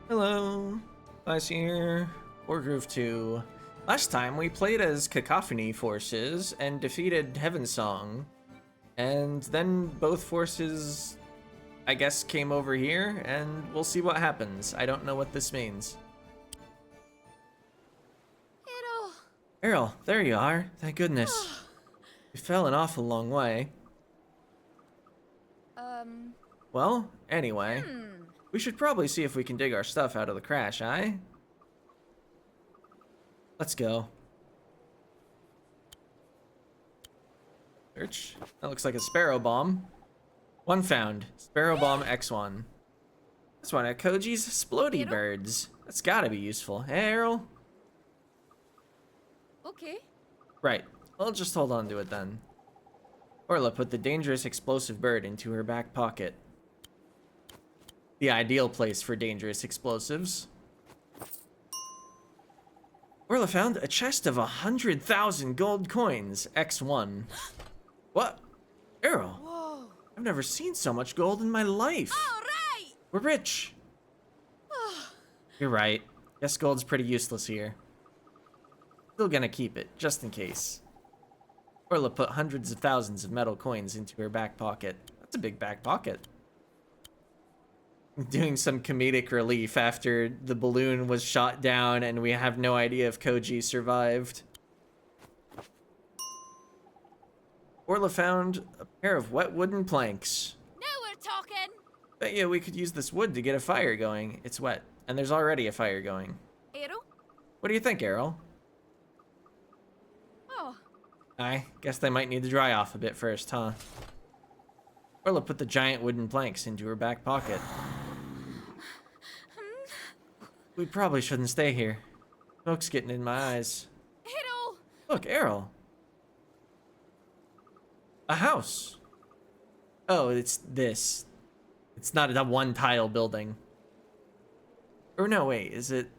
Hello, Class here, Wargroove 2. Last time we played as Cacophony forces and defeated Heaven Song. And then both forces, I guess, came over here, and we'll see what happens. I don't know what this means. Errol, there you are. Thank goodness. You fell an awful long way. Well, anyway, we should probably see if we can dig our stuff out of the crash, aye? Let's go. Search. That looks like a sparrow bomb. One found. Sparrow bomb X1. That's one of Koji's splody birds. That's gotta be useful. Hey, Errol? Okay. Right. I'll just hold on to it then. Orla put the dangerous explosive bird into her back pocket. The ideal place for dangerous explosives. Orla found a chest of 100,000 gold coins, X1. What? Errol? Whoa. I've never seen so much gold in my life. All right. We're rich. You're right. Guess gold's pretty useless here. Still gonna keep it, just in case. Orla put hundreds of thousands of metal coins into her back pocket. That's a big back pocket. Doing some comedic relief after the balloon was shot down and we have no idea if Koji survived. Orla found a pair of wet wooden planks. Now we're talking. Bet you we could use this wood to get a fire going. It's wet, and there's already a fire going. Errol? What do you think, Errol? Oh. I guess they might need to dry off a bit first, huh? Orla put the giant wooden planks into her back pocket. We probably shouldn't stay here. Smoke's getting in my eyes. Errol! Look, Errol. A house. Oh, it's this. It's not a one tile building. Or no, wait, is it?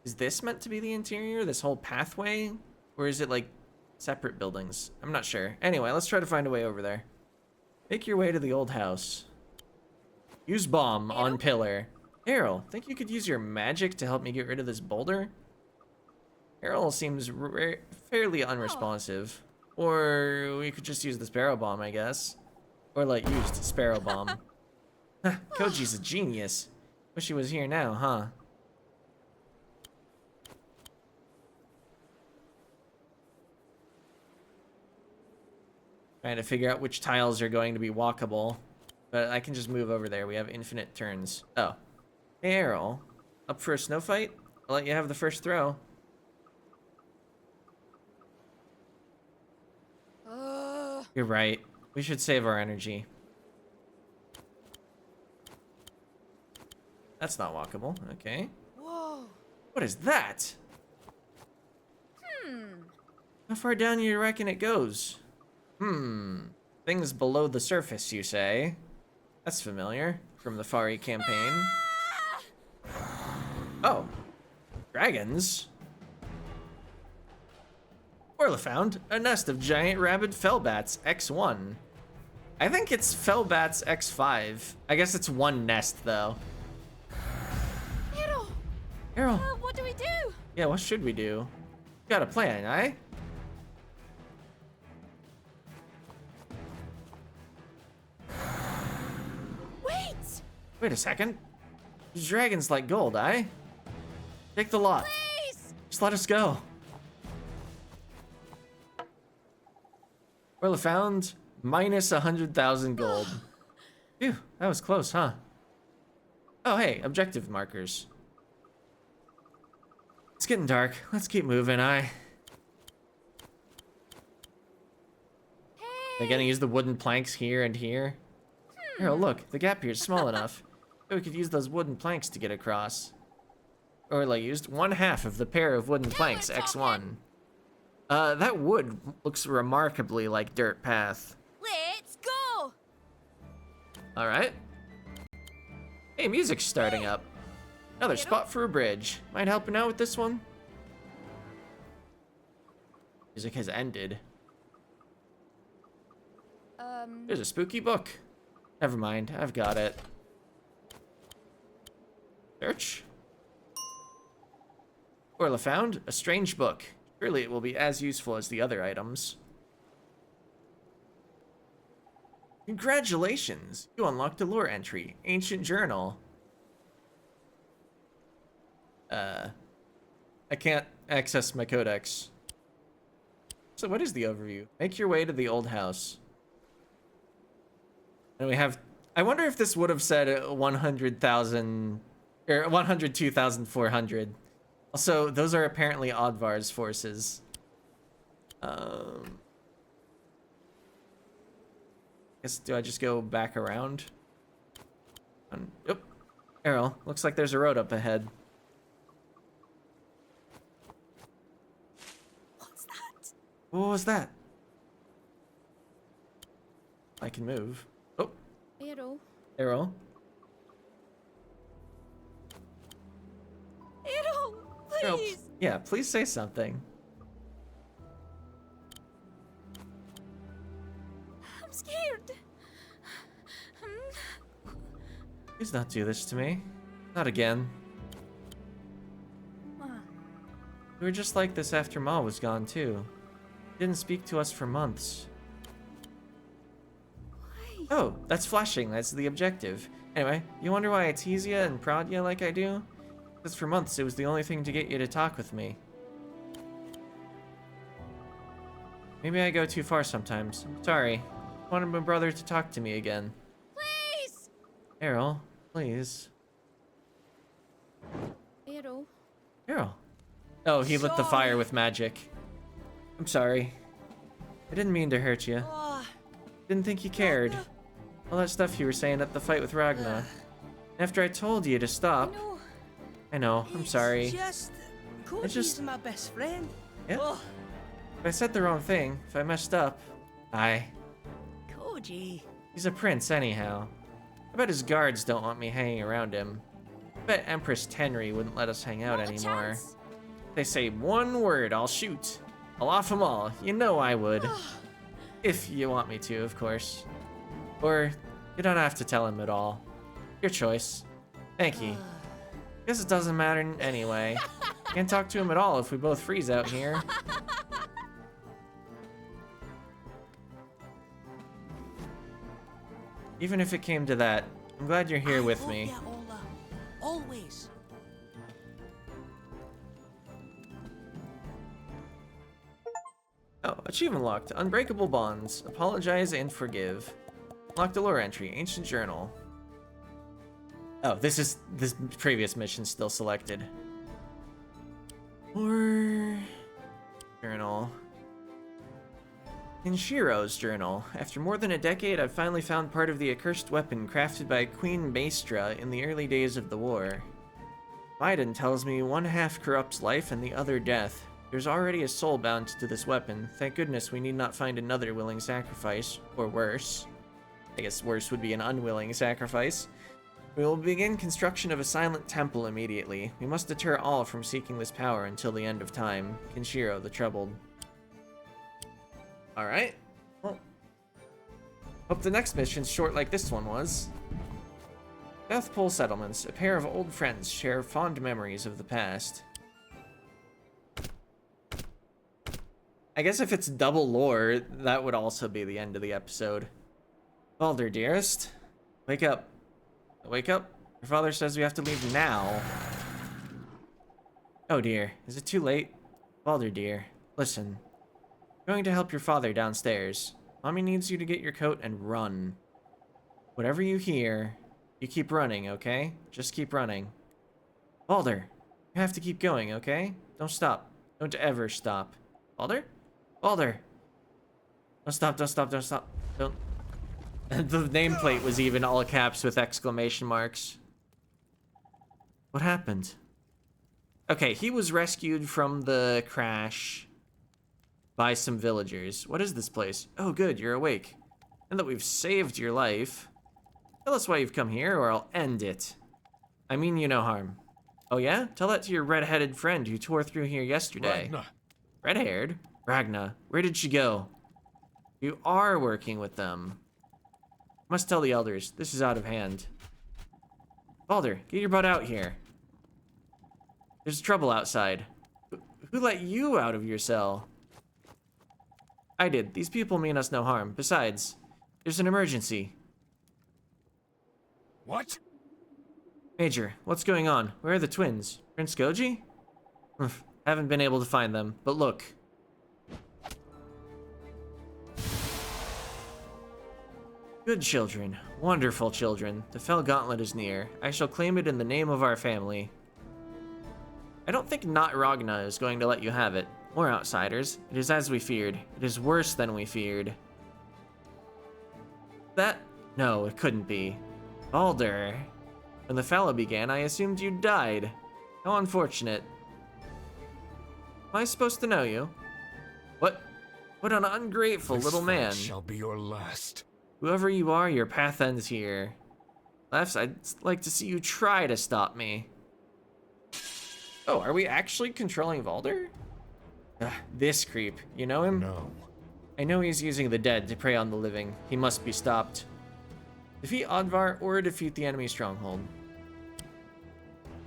Is this meant to be the interior? This whole pathway? Or is it like separate buildings? I'm not sure. Anyway, let's try to find a way over there. Make your way to the old house. Use bomb on pillar. Errol, think you could use your magic to help me get rid of this boulder? Errol seems fairly unresponsive. Or we could just use the sparrow bomb, I guess. Or like used sparrow bomb. Koji's a genius. Wish he was here now, huh? Trying to figure out which tiles are going to be walkable. But I can just move over there. We have infinite turns. Oh. Hey, Errol. Up for a snow fight? I'll let you have the first throw. You're right. We should save our energy. That's not walkable. Okay. Whoa. What is that? How far down do you reckon it goes? Things below the surface, you say? That's familiar from the Fari campaign. Oh. Dragons? Orla found a nest of giant rabid fellbats X1. I think it's fellbats X5. I guess it's one nest though. Errol! Errol. What do we do? Yeah, what should we do? Got a plan, eh? Wait! Wait a second. These dragons like gold, eh? Take the lot. Please! Just let us go. Orla found minus 100,000 gold. Phew, that was close, huh? Oh, hey, objective markers. It's getting dark. Let's keep moving, aye. They're gonna use the wooden planks here and here. Here, look, the gap here is small enough. We could use those wooden planks to get across. Orla used one half of the pair of wooden planks, X1. That wood looks remarkably like dirt path. Let's go! Alright. Hey, music's starting up. Another spot for a bridge. Mind helping out with this one? Music has ended. There's a spooky book. Never mind, I've got it. Search. Orla found a strange book. Surely it will be as useful as the other items. Congratulations! You unlocked a lore entry. Ancient journal. I can't access my codex. So what is the overview? Make your way to the old house. And we have... I wonder if this would have said 100,000... or 102,400. Also, those are apparently Odvar's forces. Guess, do I just go back around? Yep. Errol, looks like there's a road up ahead. What's that? What was that? I can move. Oh, Arrow. Errol. Arrow, Errol, please. yeah, please say something. I'm scared. Please not do this to me. Not again. We were just like this after Ma was gone too. Didn't speak to us for months. Why? Oh, that's flashing. That's the objective. Anyway, you wonder why I tease ya and prod ya like I do? Because for months it was the only thing to get you to talk with me. Maybe I go too far sometimes. I'm sorry. I wanted my brother to talk to me again. Please. Errol, please. Arrow. Errol. Oh, he lit the fire with magic. I'm sorry. I didn't mean to hurt you. Oh, Didn't think you cared. All that stuff you were saying at the fight with Ragna. After I told you to stop. no. I know, I'm sorry. Just, I Cody's just- my best friend. Yeah? Oh, If I said the wrong thing, if I messed up, Cody. he's a prince anyhow. I bet his guards don't want me hanging around him. I bet Empress Tenri wouldn't let us hang out Not a anymore. chance. If they say one word, I'll shoot. I'll off them all. You know I would. If you want me to, of course. Or, you don't have to tell him at all. Your choice. Thank you. Guess it doesn't matter anyway. Can't talk to him at all if we both freeze out here. Even if it came to that, I'm glad you're here with me. Yeah, Ola. Always. Oh, achievement locked. Unbreakable bonds. Apologize and forgive. Locked a lore entry. Ancient journal. Oh, this previous mission still selected. Or journal. In Shiro's journal, after more than a decade, I've finally found part of the accursed weapon crafted by Queen Maestra in the early days of the war. Biden tells me one half corrupts life and the other death. There's already a soul bound to this weapon. Thank goodness we need not find another willing sacrifice, or worse. I guess worse would be an unwilling sacrifice. We will begin construction of a silent temple immediately. We must deter all from seeking this power until the end of time. Kenshiro the Troubled. Alright. Well, hope the next mission's short like this one was. South Pole Settlements. A pair of old friends share fond memories of the past. I guess if it's double lore, that would also be the end of the episode. Baldur, dearest. Wake up. Wake up. Your father says we have to leave now. Oh dear. Is it too late? Baldur, dear. Listen. I'm going to help your father downstairs. Mommy needs you to get your coat and run. Whatever you hear, you keep running, okay? Just keep running. Baldur, you have to keep going, okay? Don't stop. Don't ever stop. Baldur? Baldur! Don't stop, don't stop, don't stop. Don't. The nameplate was even all caps with exclamation marks. What happened? Okay, he was rescued from the crash by some villagers. What is this place? Oh, good, you're awake. And that we've saved your life. Tell us why you've come here, or I'll end it. I mean you no harm. Oh yeah? Tell that to your red-headed friend who tore through here yesterday. Ragna. Red-haired? Ragna. Where did she go? You are working with them. Must tell the elders. This is out of hand. Baldur, get your butt out here. There's trouble outside. Who let you out of your cell? I did. These people mean us no harm. Besides, there's an emergency. What? Major, what's going on? Where are the twins? Prince Goji? Haven't been able to find them, but look. Good children. Wonderful children. The Fell Gauntlet is near. I shall claim it in the name of our family. I don't think Not Ragna is going to let you have it. More outsiders. It is as we feared. It is worse than we feared. That? No, it couldn't be. Baldur. When the fallow began, I assumed you died. How unfortunate. Am I supposed to know you? What? What an ungrateful little man. This shall be your last. Whoever you are, your path ends here. Lefts, I'd like to see you try to stop me. Oh, are we actually controlling Baldur? This creep. You know him? No. I know he's using the dead to prey on the living. He must be stopped. Defeat Oddvar or defeat the enemy stronghold.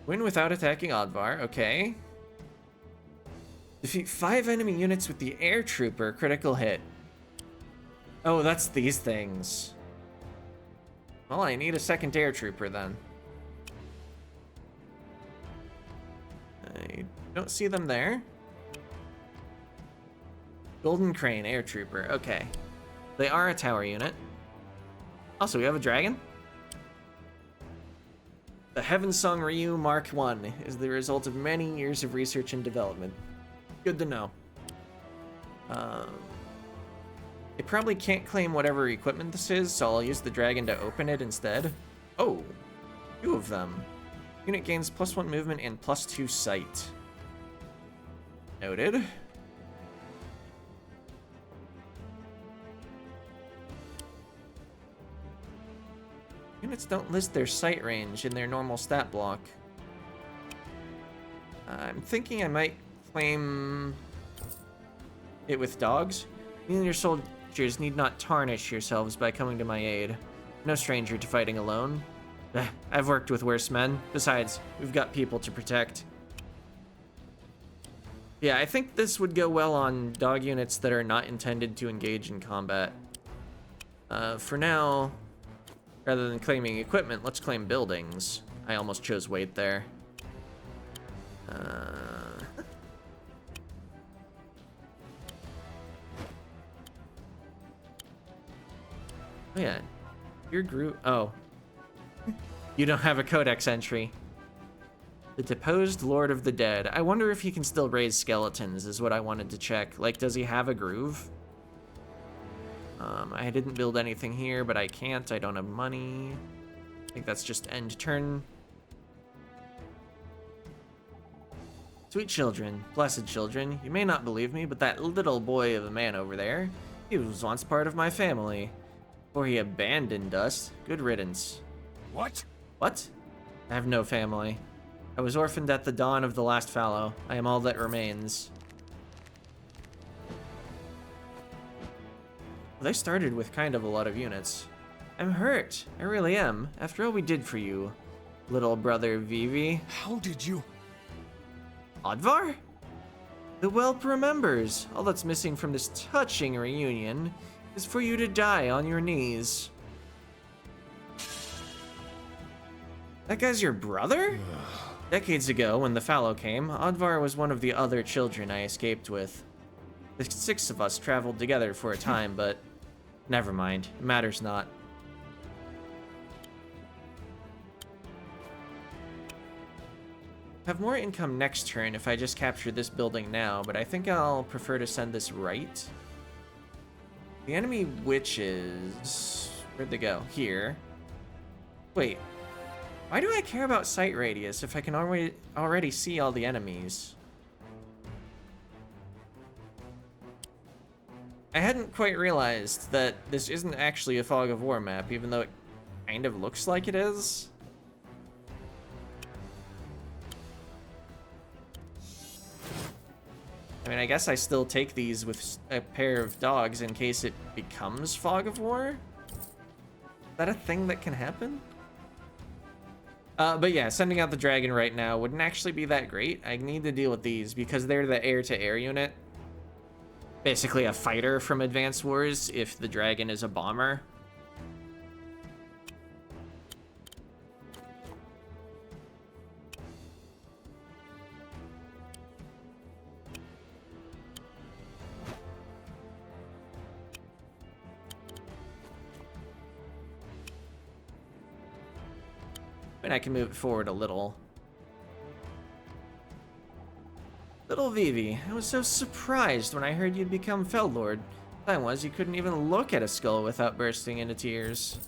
Win without attacking Oddvar, okay. Defeat 5 enemy units with the air trooper, critical hit. Oh, that's these things. Well, I need a second air trooper then. I don't see them there. Golden Crane, air trooper, okay. They are a tower unit. Also, we have a dragon. The Heaven Song Ryu Mark I is the result of many years of research and development. Good to know. They probably can't claim whatever equipment this is, so I'll use the dragon to open it instead. Oh, 2 of them. Unit gains +1 movement and +2 sight. Noted. Units don't list their sight range in their normal stat block. I'm thinking I might claim it with dogs. You and your soldiers need not tarnish yourselves by coming to my aid. No stranger to fighting alone. I've worked with worse men. Besides, we've got people to protect. Yeah, I think this would go well on dog units that are not intended to engage in combat. For now, rather than claiming equipment, let's claim buildings. I almost chose weight there. Oh yeah, your group. Oh, you don't have a codex entry. The deposed Lord of the Dead. I wonder if he can still raise skeletons. Is what I wanted to check. Like, does he have a groove? I didn't build anything here, but I can't. I don't have money. I think that's just end turn. Sweet children, blessed children, you may not believe me, but that little boy of a man over there, he was once part of my family. Before he abandoned us. Good riddance. What? What? I have no family. I was orphaned at the dawn of the last fallow. I am all that remains. Well, they started with kind of a lot of units. I'm hurt. I really am. After all we did for you, little brother Vivi. How did you? Oddvar? The whelp remembers. All that's missing from this touching reunion is for you to die on your knees. That guy's your brother? Decades ago, when the fallow came, Oddvar was one of the other children I escaped with. The 6 of us traveled together for a time, but never mind. It matters not. Have more income next turn if I just capture this building now, but I think I'll prefer to send this right. The enemy witches... Where'd they go? Here. Wait. Why do I care about sight radius if I can already see all the enemies? I hadn't quite realized that this isn't actually a Fog of War map, even though it kind of looks like it is. I mean, I guess I still take these with a pair of dogs in case it becomes Fog of War? Is that a thing that can happen? But yeah, sending out the dragon right now wouldn't actually be that great. I need to deal with these because they're the air-to-air unit. Basically a fighter from Advanced Wars if the dragon is a bomber. And I can move it forward a little. Little Vivi, I was so surprised when I heard you'd become Feldlord. The time was, you couldn't even look at a skull without bursting into tears.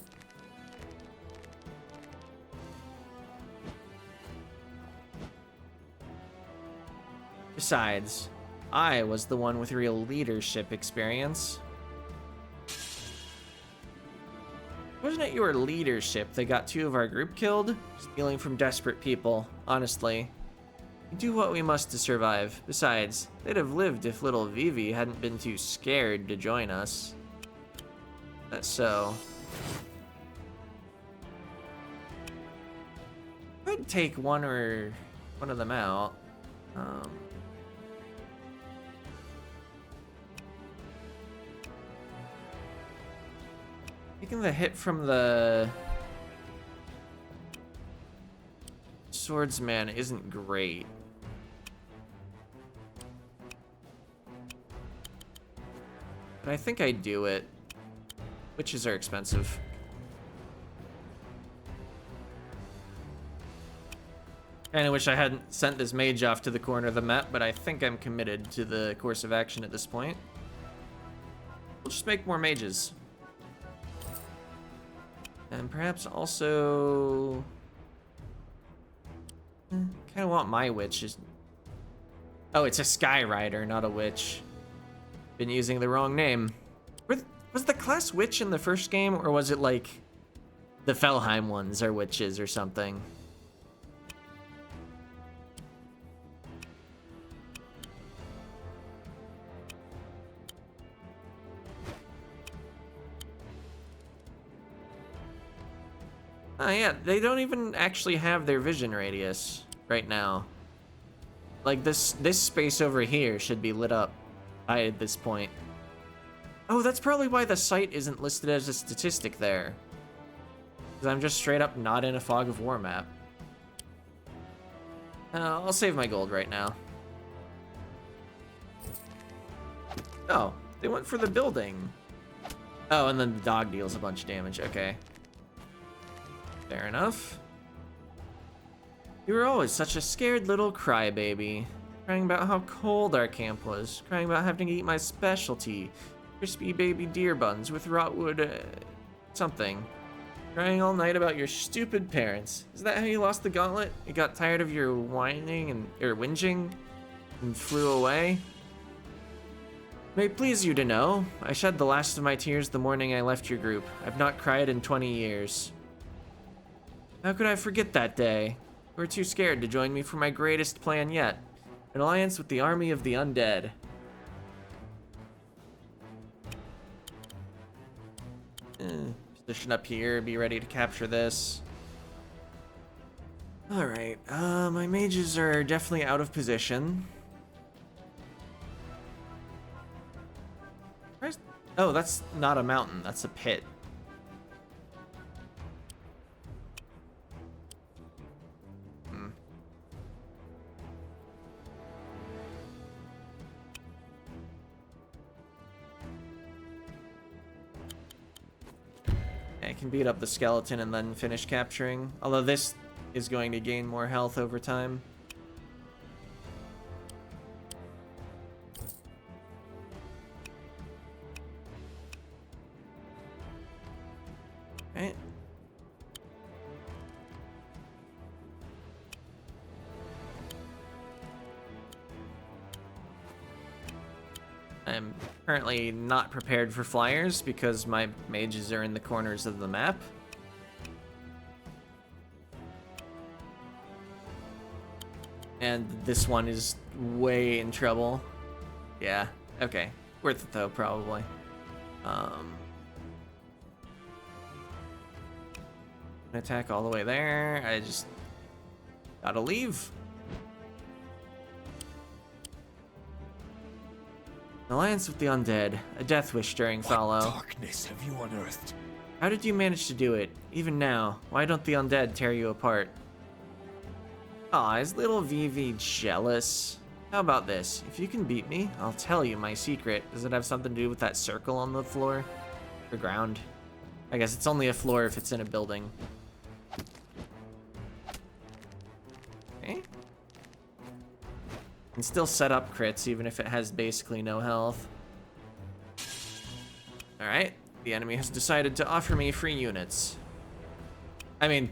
Besides, I was the one with real leadership experience. Wasn't it your leadership that got 2 of our group killed? Stealing from desperate people, honestly. We do what we must to survive. Besides, they'd have lived if little Vivi hadn't been too scared to join us. That's so. I'd take one of them out. Taking the hit from the swordsman isn't great. But I think I'd do it. Witches are expensive. Kinda wish I hadn't sent this mage off to the corner of the map, but I think I'm committed to the course of action at this point. We'll just make more mages. And perhaps also... kinda want my witch. Oh, it's a Sky Rider, not a witch. Been using the wrong name. Was the class witch in the first game, or was it like the Felheim ones are witches or something? Oh yeah, they don't even actually have their vision radius right now. Like this space over here should be lit up by this point. Oh, that's probably why the site isn't listed as a statistic there. Because I'm just straight up not in a Fog of War map. I'll save my gold right now. Oh, they went for the building. Oh, and then the dog deals a bunch of damage. Okay. Fair enough. You were always such a scared little crybaby. Crying about how cold our camp was. Crying about having to eat my specialty. Crispy baby deer buns with rotwood, something. Crying all night about your stupid parents. Is that how you lost the gauntlet? You got tired of your whining or whinging and flew away? May it please you to know, I shed the last of my tears the morning I left your group. I've not cried in 20 years. How could I forget that day? You were too scared to join me for my greatest plan yet. An alliance with the army of the undead. Position up here, be ready to capture this. Alright, my mages are definitely out of position. Oh, that's not a mountain, that's a pit. I can beat up the skeleton and then finish capturing. Although this is going to gain more health over time. Right. I'm currently not prepared for flyers because my mages are in the corners of the map. And this one is way in trouble. Yeah, okay. Worth it though, probably. Attack all the way there. I just Gotta leave. Alliance with the undead. A death wish during What fallow. darkness have you unearthed? How did you manage to do it? Even now, why don't the undead tear you apart? Aw, is little Vivi jealous? How about this? If you can beat me, I'll tell you my secret. Does it have something to do with that circle on the floor? Or ground? I guess it's only a floor if it's in a building. Okay. Can still set up crits even if it has basically no health. Alright. The enemy has decided to offer me free units. I mean,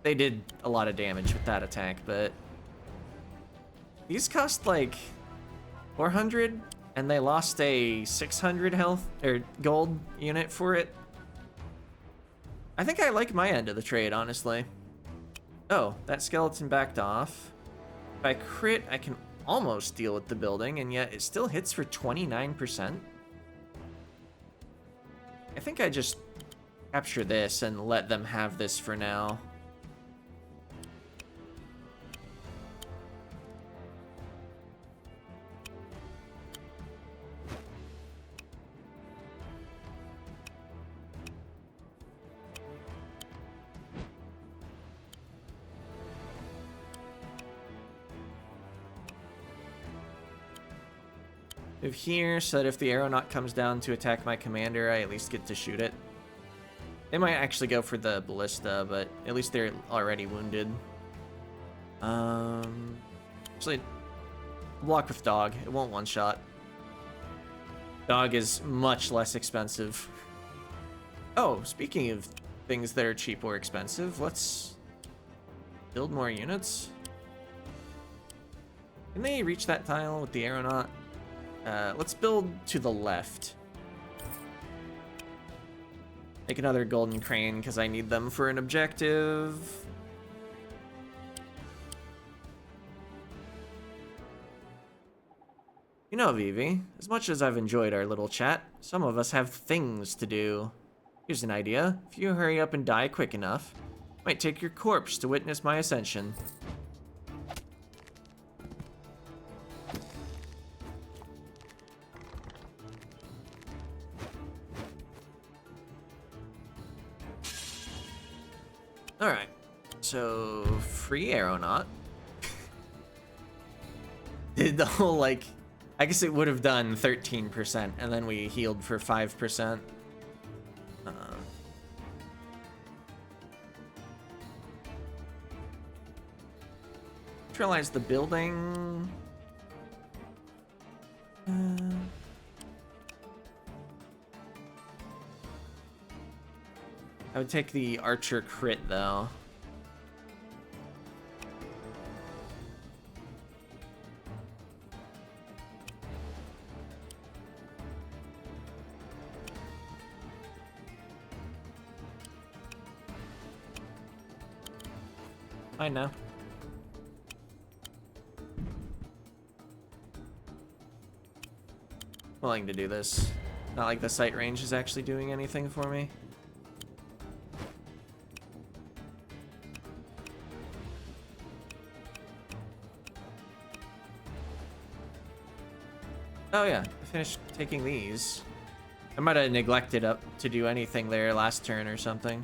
they did a lot of damage with that attack, but these cost like 400 and they lost a 600 health or gold unit for it. I think I like my end of the trade, honestly. Oh, that skeleton backed off. If I crit, I can almost deal with the building, and yet it still hits for 29%. I think I just capture this and let them have this for now. Move here so that if the aeronaut comes down to attack my commander, I at least get to shoot it. They might actually go for the ballista, but at least they're already wounded. Actually, block with dog. It won't one-shot. Dog is much less expensive. Oh, speaking of things that are cheap or expensive, let's build more units. Can they reach that tile with the aeronaut? Let's build to the left. Make another golden crane because I need them for an objective. You know, Vivi, as much as I've enjoyed our little chat, some of us have things to do. Here's an idea. If you hurry up and die quick enough, I might take your corpse to witness my ascension. Alright, so free aeronaut. Did the whole, like, I guess it would have done 13%, and then we healed for 5%. Neutralize the building. I would take the archer crit, though. Fine now. Willing to do this. Not like the sight range is actually doing anything for me. Oh yeah, I finished taking these. I might have neglected to do anything there last turn or something.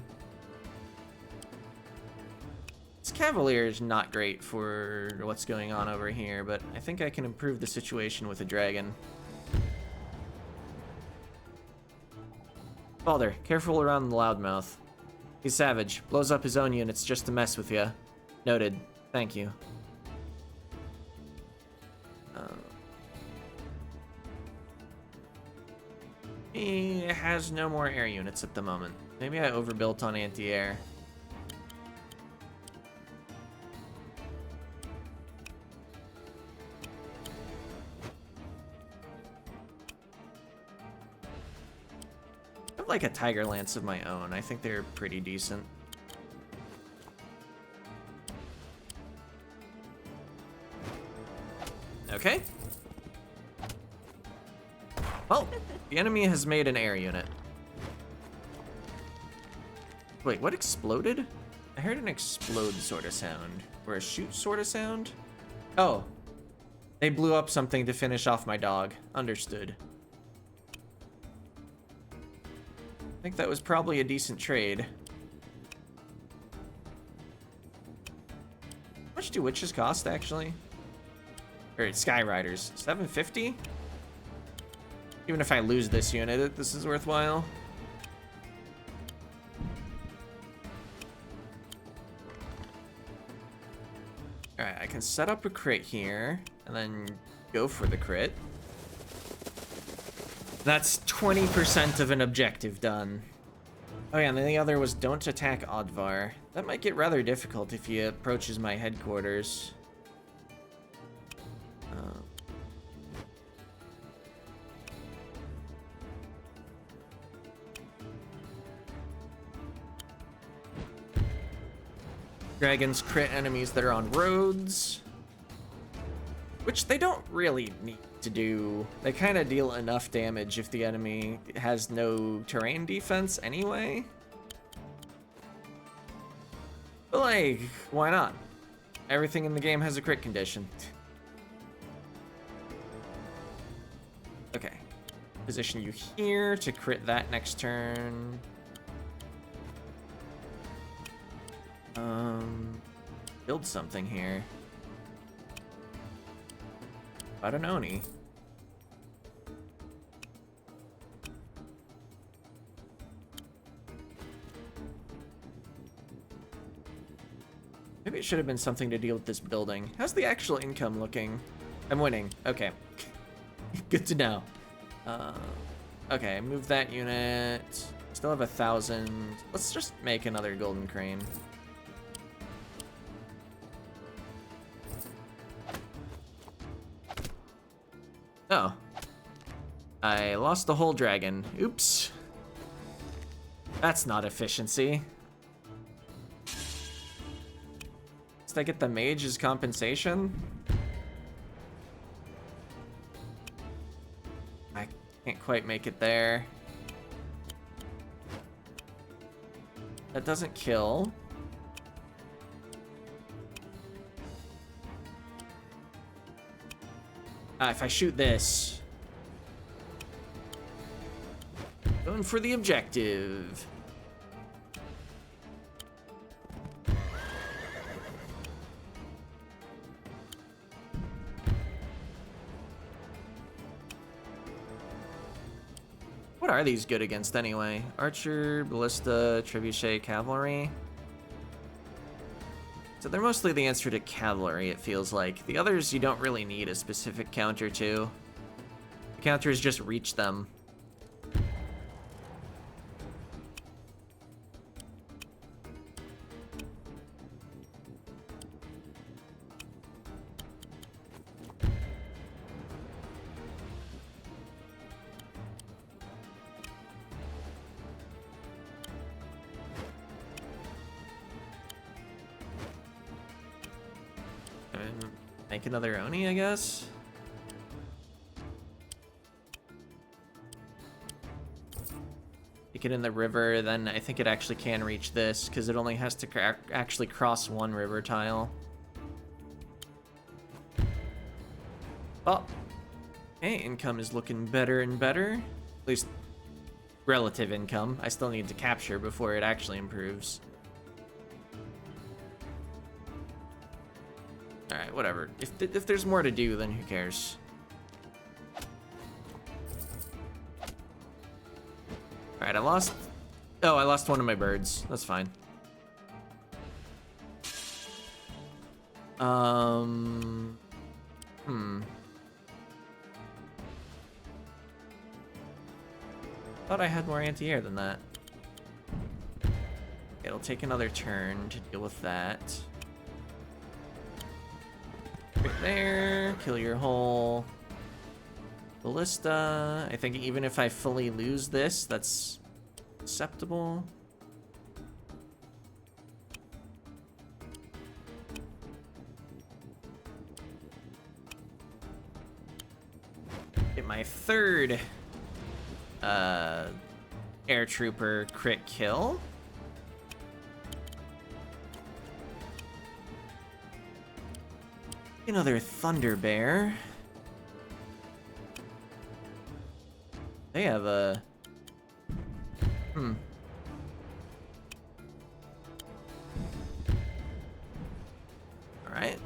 This Cavalier is not great for what's going on over here, but I think I can improve the situation with a dragon. Balder, careful around the loudmouth. He's savage, blows up his own units just to mess with you. Noted. Thank you. He has no more air units at the moment. Maybe I overbuilt on anti-air. I have like a Tiger Lance of my own. I think they're pretty decent. Okay. Well, the enemy has made an air unit. Wait, what exploded? I heard an explode sort of sound. Or a shoot sort of sound. Oh. They blew up something to finish off my dog. Understood. I think that was probably a decent trade. How much do witches cost, actually? Or Skyriders. 750? Even if I lose this unit, this is worthwhile. Alright, I can set up a crit here, and then go for the crit. That's 20% of an objective done. Oh yeah, and then the other was don't attack Odvar. That might get rather difficult if he approaches my headquarters. Dragons crit enemies that are on roads. Which they don't really need to do. They kind of deal enough damage if the enemy has no terrain defense anyway. But like, why not? Everything in the game has a crit condition. Okay. Position you here to crit that next turn. Build something here. Badanoni. Maybe it should have been something to deal with this building. How's the actual income looking? I'm winning. Okay. Good to know. Okay, move that unit. Still have 1,000. Let's just make another golden crane. Oh. I lost the whole dragon. Oops. That's not efficiency. Did I get the mage as compensation? I can't quite make it there. That doesn't kill. If I shoot this. Going for the objective. What are these good against anyway? Archer, ballista, trebuchet, cavalry. So they're mostly the answer to cavalry, it feels like. The others you don't really need a specific counter to. The counters just reach them. Make another Oni, I guess. Take it in the river, then I think it actually can reach this, because it only has to actually cross one river tile. Oh. Okay, income is looking better and better. At least relative income. I still need to capture before it actually improves. Alright, whatever. If there's more to do, then who cares? Alright, I lost one of my birds. That's fine. Thought I had more anti-air than that. It'll take another turn to deal with that. Right there, kill your whole ballista. I think even if I fully lose this, that's acceptable. Get my third air trooper crit kill. Another Thunder Bear. They have a... Alright.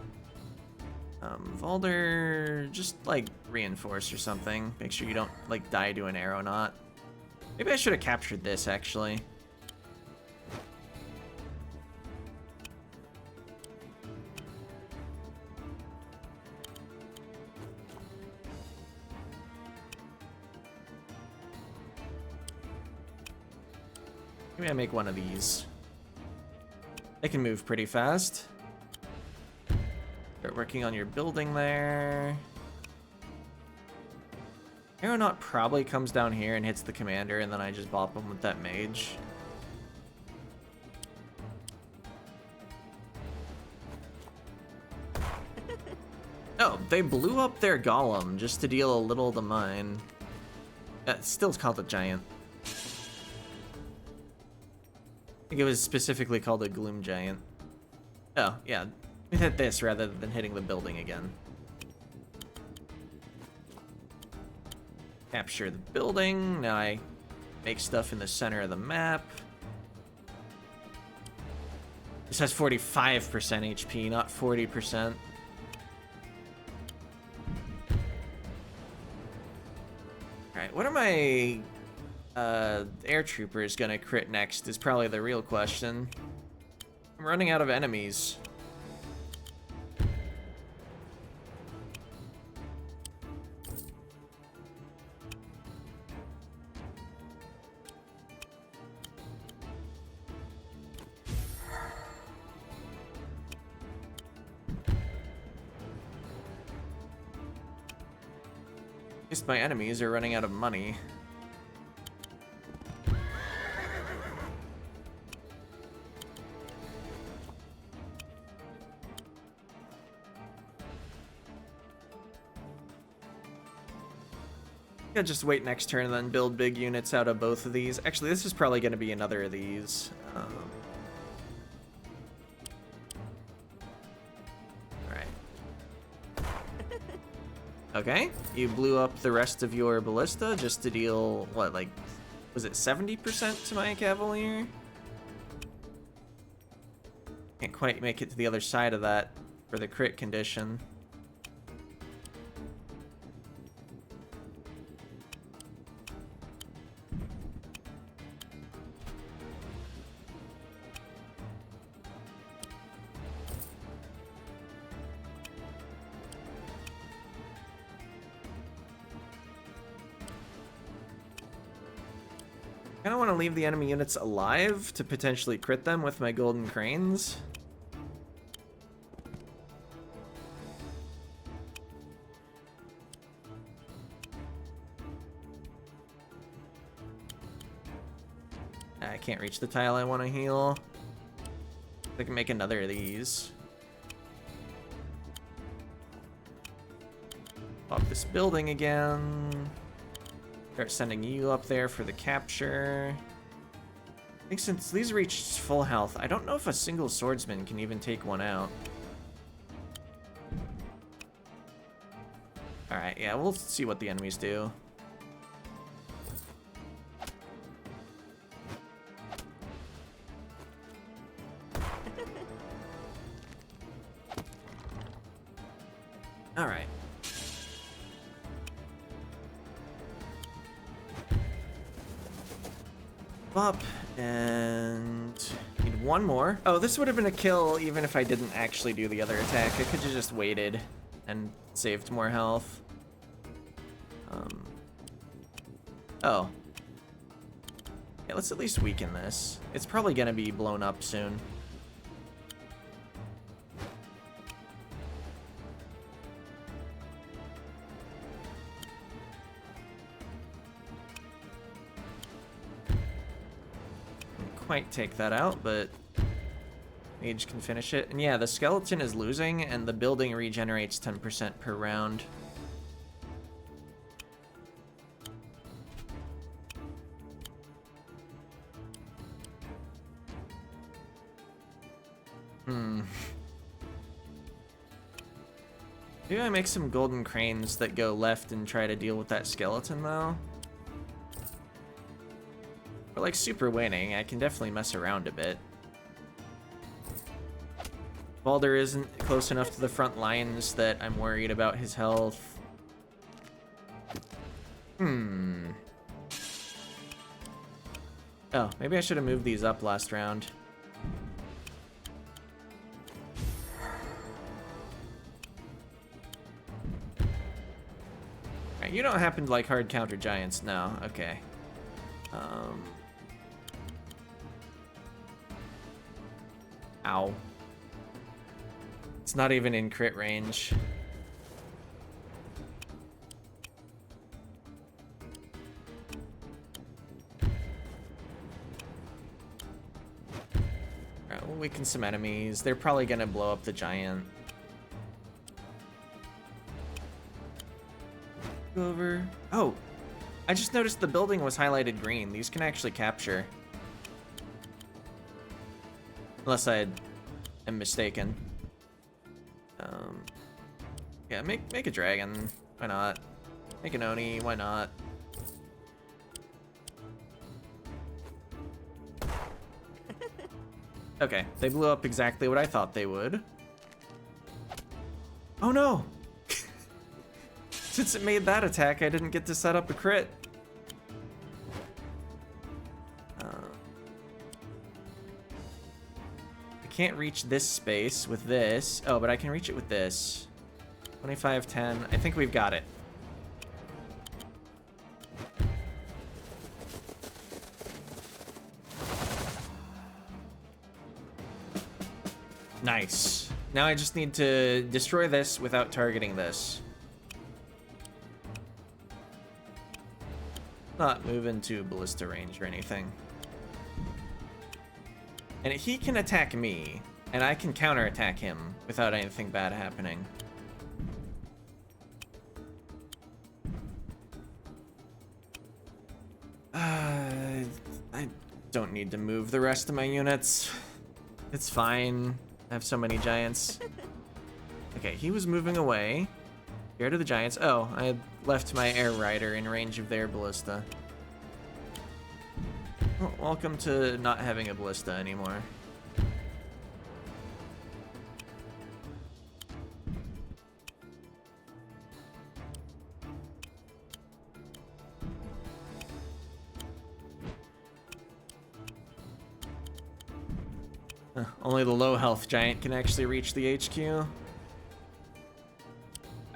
Valder, just, like, reinforce or something. Make sure you don't, like, die to an arrow knot. Maybe I should have captured this, actually. Maybe I make one of these. They can move pretty fast. Start working on your building there. Aeronaut probably comes down here and hits the commander, and then I just bop him with that mage. Oh, they blew up their golem just to deal a little to mine. Still called a giant. I think it was specifically called a gloom giant. Oh, yeah. We hit this rather than hitting the building again. Capture the building. Now I make stuff in the center of the map. This has 45% HP, not 40%. Alright, what are my air troopers gonna crit next is probably the real question. I'm running out of enemies. At least my enemies are running out of money. I'll just wait next turn and then build big units out of both of these. Actually, this is probably going to be another of these. Alright. Okay, you blew up the rest of your ballista just to deal, what, like, was it 70% to my cavalier? Can't quite make it to the other side of that for the crit condition. I don't want to leave the enemy units alive to potentially crit them with my golden cranes. I can't reach the tile I want to heal. I can make another of these. Pop this building again. Start sending you up there for the capture. I think since these reached full health, I don't know if a single swordsman can even take one out. Alright, yeah, we'll see what the enemies do. Alright. Up and need one more. Oh, this would have been a kill even if I didn't actually do the other attack. I could have just waited and saved more health. Oh. Yeah, let's at least weaken this. It's probably gonna be blown up soon. Quite take that out, but Mage can finish it. And yeah, the skeleton is losing, and the building regenerates 10% per round. Maybe I make some golden cranes that go left and try to deal with that skeleton, though. But like super winning, I can definitely mess around a bit. Balder isn't close enough to the front lines that I'm worried about his health. Oh, maybe I should have moved these up last round. Alright, you don't happen to like hard counter giants? No, okay. Ow. It's not even in crit range. Alright, we'll weaken some enemies. They're probably gonna blow up the giant. Go over. Oh! I just noticed the building was highlighted green. These can actually capture. Unless I am mistaken. Yeah, make a dragon. Why not? Make an Oni. Why not? Okay, they blew up exactly what I thought they would. Oh no! Since it made that attack, I didn't get to set up a crit. I can't reach this space with this. Oh, but I can reach it with this. 25, 10. I think we've got it. Nice. Now I just need to destroy this without targeting this. Not move into ballista range or anything. And he can attack me, and I can counterattack him without anything bad happening. I don't need to move the rest of my units. It's fine. I have so many giants. Okay, he was moving away. Scared of the giants. Oh, I had left my air rider in range of their ballista. Well, welcome to not having a ballista anymore. Only the low health giant can actually reach the HQ.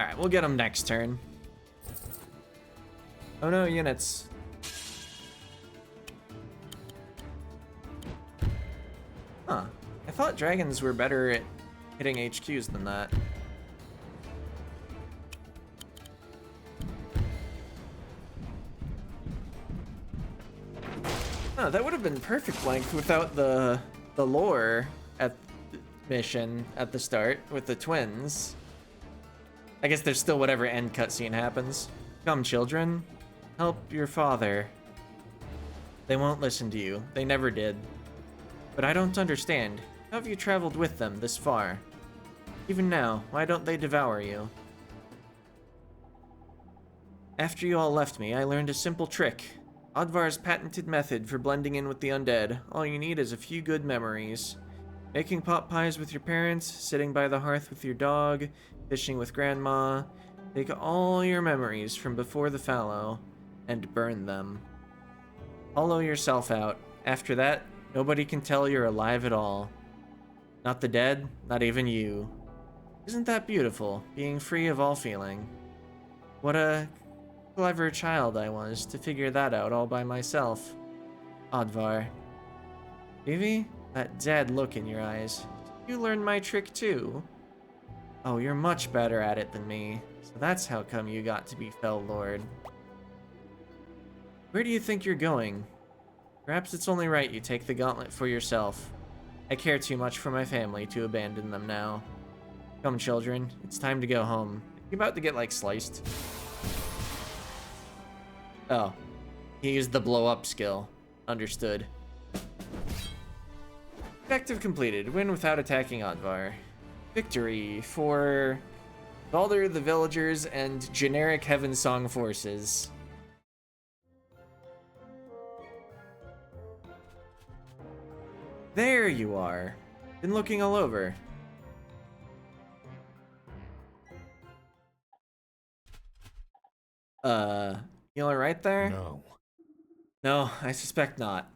Alright, we'll get him next turn. Oh no, units. Huh. I thought dragons were better at hitting HQs than that. Oh, that would have been perfect length without the lore at the mission at the start with the twins. I guess there's still whatever end cutscene happens. Come, children. Help your father. They won't listen to you. They never did. But I don't understand. How have you traveled with them this far? Even now, why don't they devour you? After you all left me, I learned a simple trick. Odvar's patented method for blending in with the undead. All you need is a few good memories. Making pot pies with your parents, sitting by the hearth with your dog, fishing with grandma. Take all your memories from before the fallow and burn them. Hollow yourself out. After that, nobody can tell you're alive at all. Not the dead, not even you. Isn't that beautiful, being free of all feeling? What a clever child I was to figure that out all by myself. Odvar. Vivi, that dead look in your eyes. You learned my trick too? Oh, you're much better at it than me. So that's how come you got to be Fell Lord. Where do you think you're going? Perhaps it's only right you take the gauntlet for yourself. I care too much for my family to abandon them now. Come, children, it's time to go home. You about to get, like, sliced? Oh. He used the blow-up skill. Understood. Objective completed. Win without attacking Odvar. Victory for Baldur, the villagers, and generic Heaven Song forces. There you are. Been looking all over. You alright there? No. No, I suspect not.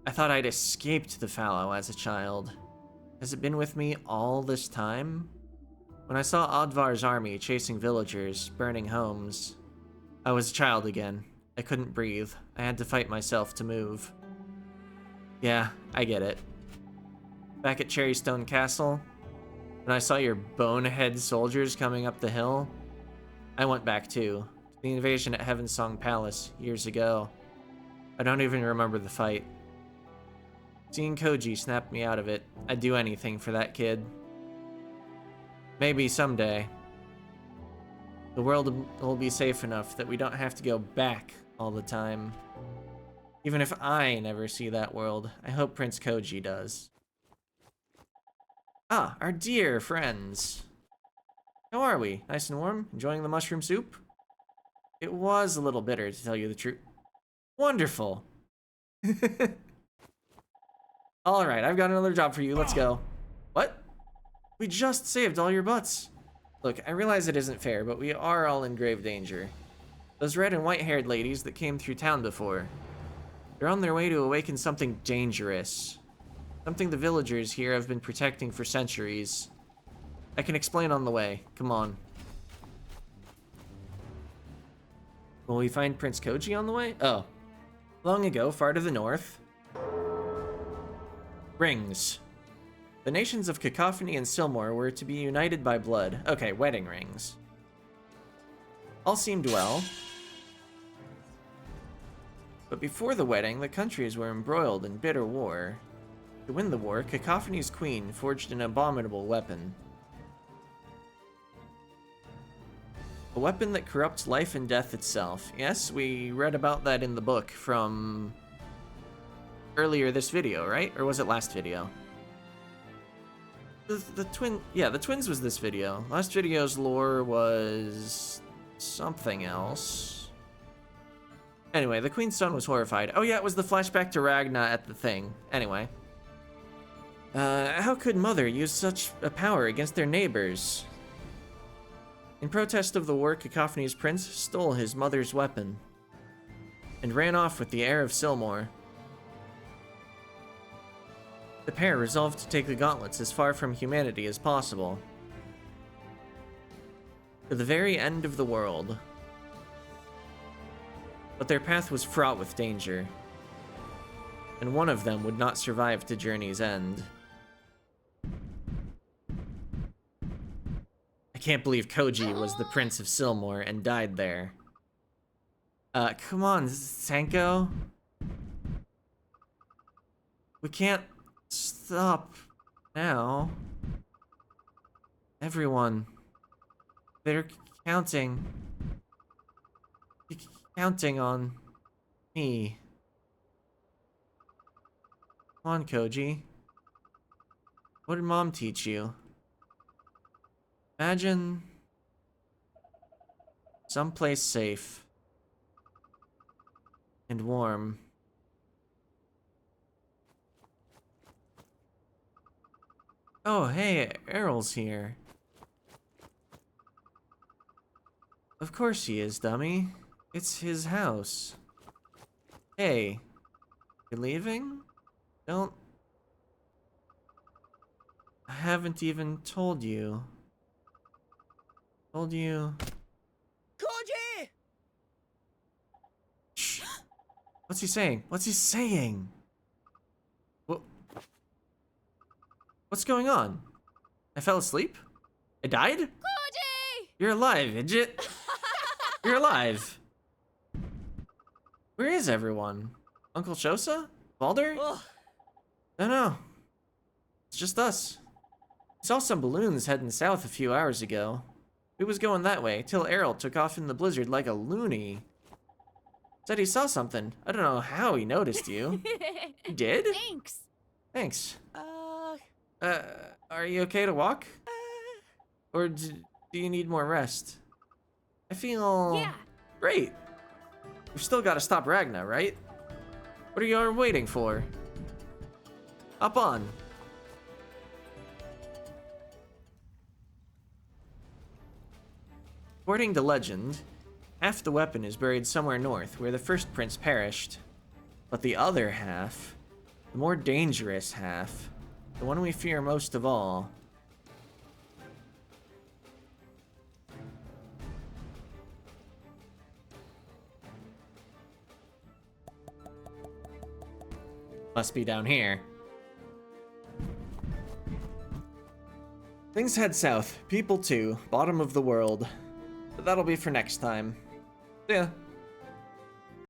I thought I'd escaped the fallow as a child. Has it been with me all this time? When I saw Odvar's army chasing villagers, burning homes, I was a child again. I couldn't breathe. I had to fight myself to move. Yeah, I get it. Back at Cherrystone Castle, when I saw your bonehead soldiers coming up the hill, I went back too, to the invasion at Heavensong Palace years ago. I don't even remember the fight. Seeing Koji snapped me out of it. I'd do anything for that kid. Maybe someday, the world will be safe enough that we don't have to go back all the time. Even if I never see that world, I hope Prince Koji does. Ah, our dear friends. How are we? Nice and warm? Enjoying the mushroom soup? It was a little bitter, to tell you the truth. Wonderful. Alright, I've got another job for you. Let's go. What? We just saved all your butts. Look, I realize it isn't fair, but we are all in grave danger. Those red and white-haired ladies that came through town before, they're on their way to awaken something dangerous. Something the villagers here have been protecting for centuries. I can explain on the way. Come on. Will we find Prince Koji on the way? Oh. Long ago, far to the north. Rings. The nations of Cacophony and Silmore were to be united by blood. Okay, wedding rings. All seemed well. But before the wedding, the countries were embroiled in bitter war. To win the war, Cacophony's queen forged an abominable weapon. A weapon that corrupts life and death itself. Yes, we read about that in the book from earlier this video, right? Or was it last video? The twins was this video. Last video's lore was something else. Anyway, the queen's son was horrified. Oh yeah, it was the flashback to Ragna at the thing. Anyway. How could Mother use such a power against their neighbors? In protest of the war, Cacophony's prince stole his mother's weapon and ran off with the heir of Silmore. The pair resolved to take the gauntlets as far from humanity as possible, to the very end of the world. But their path was fraught with danger, and one of them would not survive to journey's end. I can't believe Koji was the Prince of Silmore and died there. Come on, Sanko. We can't stop now. Everyone. They're counting on me. Come on, Koji. What did Mom teach you? Imagine someplace safe and warm. Oh, hey, Errol's here. Of course he is, dummy. It's his house. Hey, you leaving? Don't... I haven't even told you. Told you... Koji! Shh. What's he saying? What's he saying? What's going on? I fell asleep? I died? Koji! You're alive, Idjit. You're alive. Where is everyone? Uncle Shosa? Baldur? Ugh. No, no. It's just us. I saw some balloons heading south a few hours ago. We was going that way, till Errol took off in the blizzard like a loony. Said he saw something. I don't know how he noticed you. He did? Thanks. Thanks. Uh, Are you okay to walk? Or Do you need more rest? I feel... Yeah. great. We've still got to stop Ragna, right? What are you waiting for? Up on. According to legend, half the weapon is buried somewhere north, where the first prince perished. But the other half, the more dangerous half, the one we fear most of all, must be down here. Things head south. People too. Bottom of the world. But that'll be for next time. Yeah.